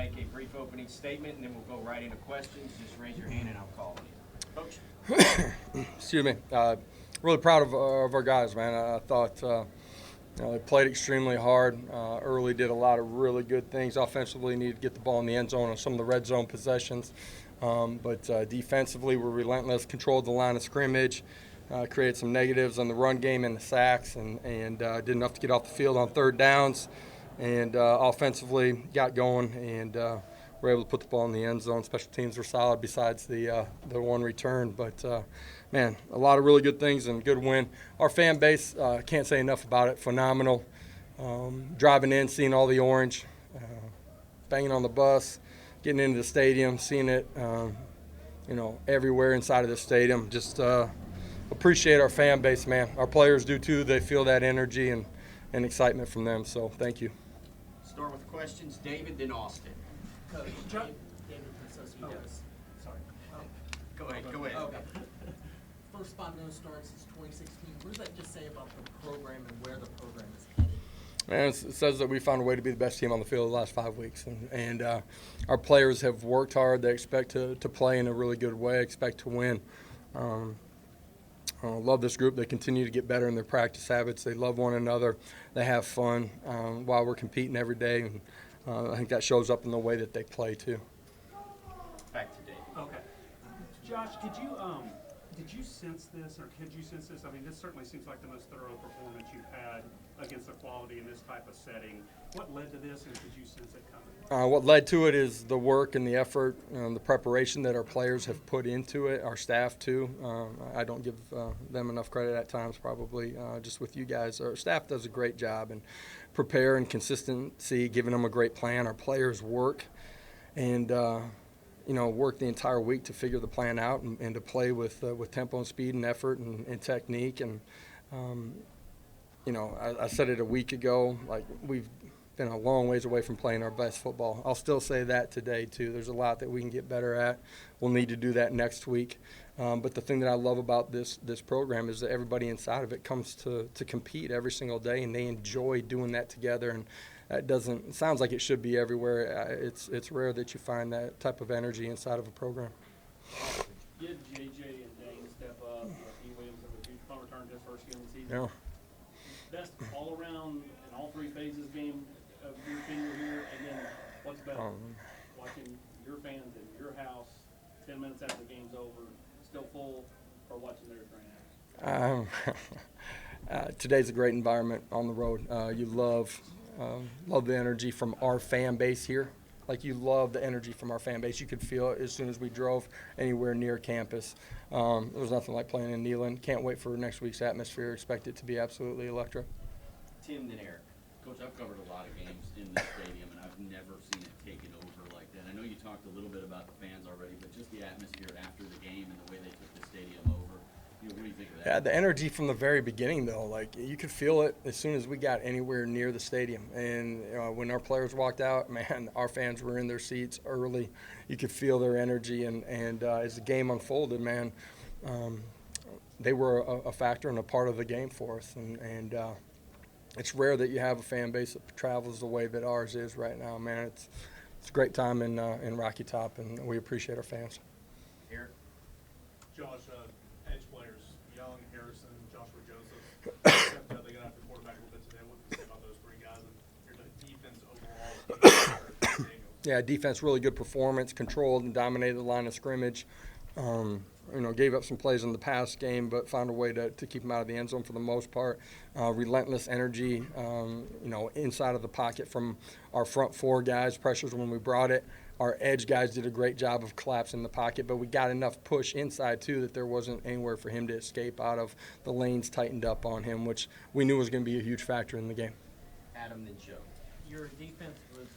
make a brief opening statement, and then we'll go right into questions. Just raise your hand, and I'll call on you. Coach. Excuse me. Really proud of our guys, man. I thought they played extremely hard. Early did a lot of really good things. Offensively, needed to get the ball in the end zone on some of the red zone possessions. But defensively, we're relentless, controlled the line of scrimmage, created some negatives on the run game and the sacks, and did enough to get off the field on third downs. And offensively, got going, and were able to put the ball in the end zone. Special teams were solid besides the one return. But, man, a lot of really good things and good win. Our fan base, can't say enough about it, phenomenal. Driving in, seeing all the orange, banging on the bus, getting into the stadium, seeing it, everywhere inside of the stadium. Just appreciate our fan base, man. Our players do too. They feel that energy and excitement from them. So thank you. Start with questions. David, then Austin. Coach, David from Associates. Sorry. Go ahead. Okay. First 5-0 start since 2016. What does that just say about the program and where the program is headed? Man, it says that we found a way to be the best team on the field the last 5 weeks. And our players have worked hard. They expect to play in a really good way, expect to win. I love this group. They continue to get better in their practice habits. They love one another. They have fun while we're competing every day. And I think that shows up in the way that they play, too. Back to David. Okay. Josh, did you sense this, or could you sense this? I mean, this certainly seems like the most thorough performance you've had against the quality in this type of setting. What led to this, and did you sense it coming? What led to it is the work and the effort and the preparation that our players have put into it, our staff too. I don't give them enough credit at times, probably, just with you guys. Our staff does a great job and prepare and consistency, giving them a great plan. Our players work and work the entire week to figure the plan out and to play with tempo and speed and effort and technique. And I said it a week ago, like we've been a long ways away from playing our best football. I'll still say that today too. There's a lot that we can get better at. We'll need to do that next week. But the thing that I love about this program is that everybody inside of it comes to compete every single day, and they enjoy doing that together. And that it sounds like it should be everywhere. It's rare that you find that type of energy inside of a program. Did JJ and Dane step up? E. Williams have a huge punt return his first game of the season. Yeah. Best all around in all three phases game of your tenure here, and then what's better? Watching your fans in your house 10 minutes after the game's over, still full, or watching theirs right now? Today's a great environment on the road. You love the energy from our fan base here. Like, you love the energy from our fan base. You could feel it as soon as we drove anywhere near campus. There was nothing like playing in Neyland. Can't wait for next week's atmosphere. Expect it to be absolutely electric. Tim, then Eric. Coach, I've covered a lot of games in this stadium, and I've never seen it taken over like that. I know you talked a little bit about the fans already, but just the atmosphere after the game and the way they took the stadium over. What do you think of that? Yeah, the energy from the very beginning, though, like you could feel it as soon as we got anywhere near the stadium. And when our players walked out, man, our fans were in their seats early. You could feel their energy, and as the game unfolded, man, they were a factor and a part of the game for us. And it's rare that you have a fan base that travels the way that ours is right now, man. It's a great time in Rocky Top, and we appreciate our fans. Eric. Josh, edge players, Young, Harrison, Joshua Joseph, they got after quarterback a little bit today. What do you say about those three guys and your defense overall? Yeah, defense, really good performance, controlled and dominated the line of scrimmage. Gave up some plays in the past game, but found a way to keep them out of the end zone for the most part. Relentless energy, inside of the pocket from our front four guys, pressures when we brought it. Our edge guys did a great job of collapsing the pocket, but we got enough push inside, too, that there wasn't anywhere for him to escape out of. The lanes tightened up on him, which we knew was going to be a huge factor in the game. Adam, then Joe. Your defense was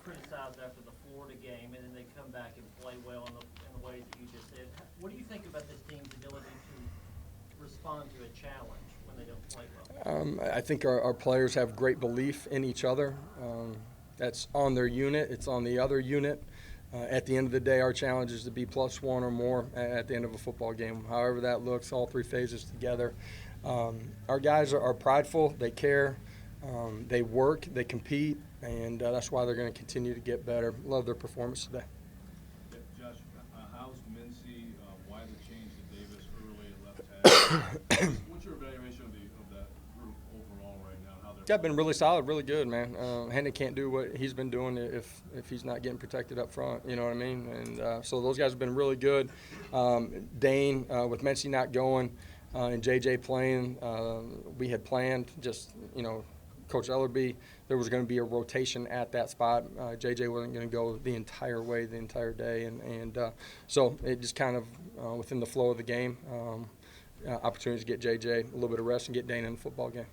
criticized after the Florida game, and then they come back and play well in the way that you just did. What do you think about this team's ability to respond to a challenge when they don't play well? I think our players have great belief in each other. That's on their unit. It's on the other unit. At the end of the day, our challenge is to be +1 or more at the end of a football game. However that looks, all three phases together. Our guys are prideful. They care. They work, they compete, and that's why they're going to continue to get better. Love their performance today. Josh, how's Mincy? Why the change to Davis early at left tackle? What's your evaluation of that group overall right now? How they're Yeah, been really solid, really good, man. Hendon can't do what he's been doing if he's not getting protected up front. You know what I mean? And so those guys have been really good. Dane, with Mincy not going and JJ playing, we had planned just, Coach Ellerby, there was going to be a rotation at that spot. JJ wasn't going to go the entire way, the entire day. And so it just kind of, within the flow of the game, opportunities to get JJ a little bit of rest and get Dane in the football game.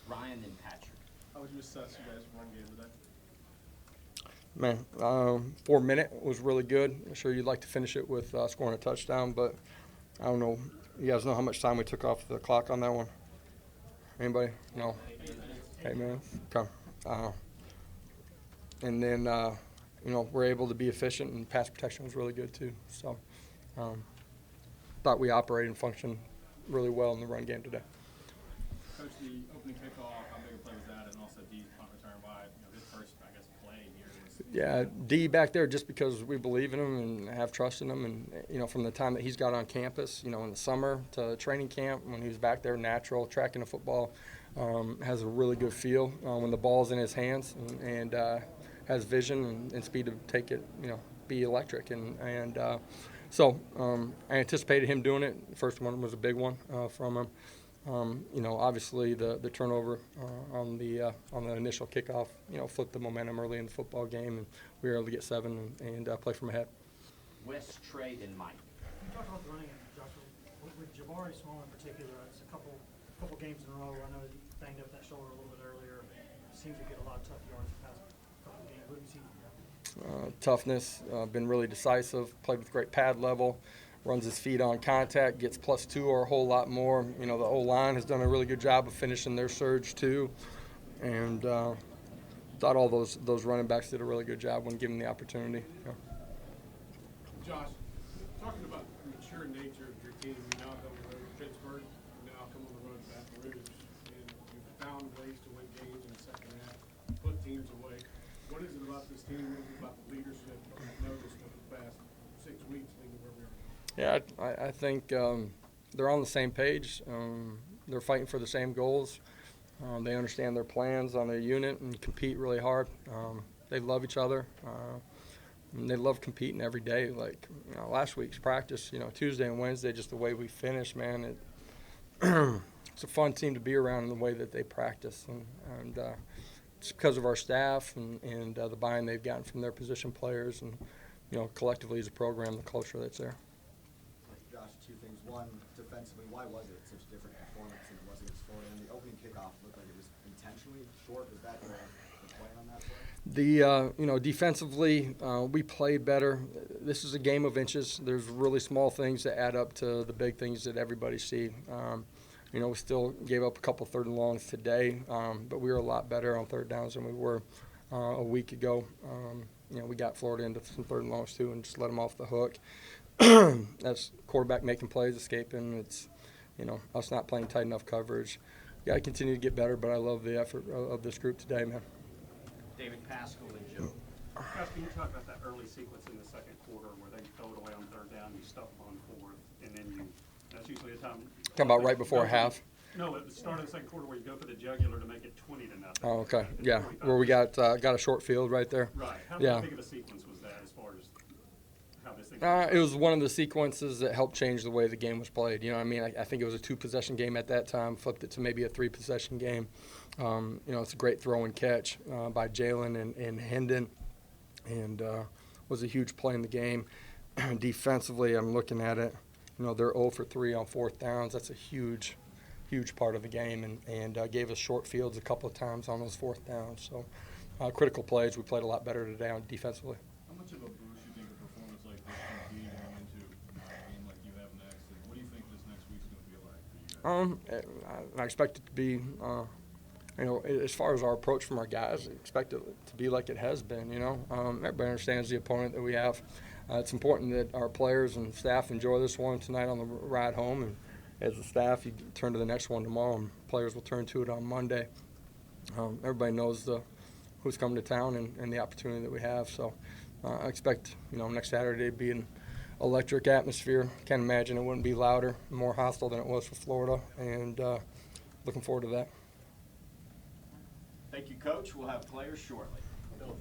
Ryan and Patrick. How would you assess you guys' run game today? Man, 4 minute was really good. I'm sure you'd like to finish it with scoring a touchdown, but I don't know. You guys know how much time we took off the clock on that one? Anybody? No? 8 minutes? Okay. And then, we're able to be efficient, and pass protection was really good too. So, thought we operated and functioned really well in the run game today. Coach, the opening kickoff, how big a play was that? And also D's punt return by, his first, play here was. Yeah, D back there just because we believe in him and have trust in him. And, from the time that he's got on campus, in the summer to training camp, when he was back there natural, tracking the football, has a really good feel when the ball's in his hands and has vision and speed to take it, be electric. So I anticipated him doing it. The first one was a big one from him. Obviously the turnover on the initial kickoff, flipped the momentum early in the football game, and we were able to get 7 and play from ahead. Wes, Trey, and Mike. You talked about the running, Joshua. With Jabari Small in particular, it's a couple games in a row. I know he banged up that shoulder a little bit earlier. Seems to get a lot of tough yards the past couple games. What have you seen from him? Toughness, been really decisive, played with great pad level, runs his feet on contact, gets +2 or a whole lot more. The O-line has done a really good job of finishing their surge too. And thought all those running backs did a really good job when given the opportunity. Yeah. Josh, talking about the mature nature of your team, you now come on the road to Pittsburgh, you now come on the road to Baton Rouge, and you've found ways to win games in the second half, put teams away. What is it about this team? What is it about the leadership that you've noticed over the past 6 weeks leading where we are? Yeah, I think they're on the same page. They're fighting for the same goals. They understand their plans on their unit and compete really hard. They love each other. And they love competing every day. Like last week's practice, Tuesday and Wednesday, just the way we finished, man. It's a fun team to be around in the way that they practice, and it's because of our staff and the buy-in they've gotten from their position players, and collectively as a program, the culture that's there. Josh, 2 things. One, defensively, why was it such a different performance than it was against Florida? And the opening kickoff looked like it was intentionally short. Was that the play on that play? Defensively, we played better. This is a game of inches. There's really small things that add up to the big things that everybody see. We still gave up a couple 3rd and longs today, but we were a lot better on 3rd downs than we were a week ago. We got Florida into some 3rd and longs too and just let them off the hook. That's quarterback making plays, escaping. It's, us not playing tight enough coverage. Got to continue to get better, but I love the effort of this group today, man. David Pascal and Joe. Josh, can you talk about that early sequence in the second quarter where they throw it away on 3rd down, you stuff them on 4th, and then that's usually a time. Talking about right before half? No, at the start of the second quarter where you go for the jugular to make it 20-0. Oh, okay. Yeah, where we got a short field right there. Right. How Yeah. big of a sequence was that as far as how this thing? It was one of the sequences that helped change the way the game was played. I think it was a 2-possession game at that time, flipped it to maybe a 3-possession game. It's a great throw and catch by Jalen and Hendon, and was a huge play in the game. Defensively, I'm looking at it. They're 0 for 3 on 4th downs. That's a huge part of the game, and gave us short fields a couple of times on those 4th downs. So critical plays. We played a lot better today on defensively. How much of a boost you think a performance like this can be going into a game like you have next? And what do you think this next week's going to feel like for you guys? I expect it to be, as far as our approach from our guys, I expect it to be like it has been. Everybody understands the opponent that we have. It's important that our players and staff enjoy this one tonight on the ride home, and as a staff, you turn to the next one tomorrow, and players will turn to it on Monday. everybody knows who's coming to town and the opportunity that we have. So I expect, next Saturday to be an electric atmosphere. Can't imagine it wouldn't be louder, more hostile than it was for Florida, and looking forward to that. Thank you, Coach. We'll have players shortly. Bill,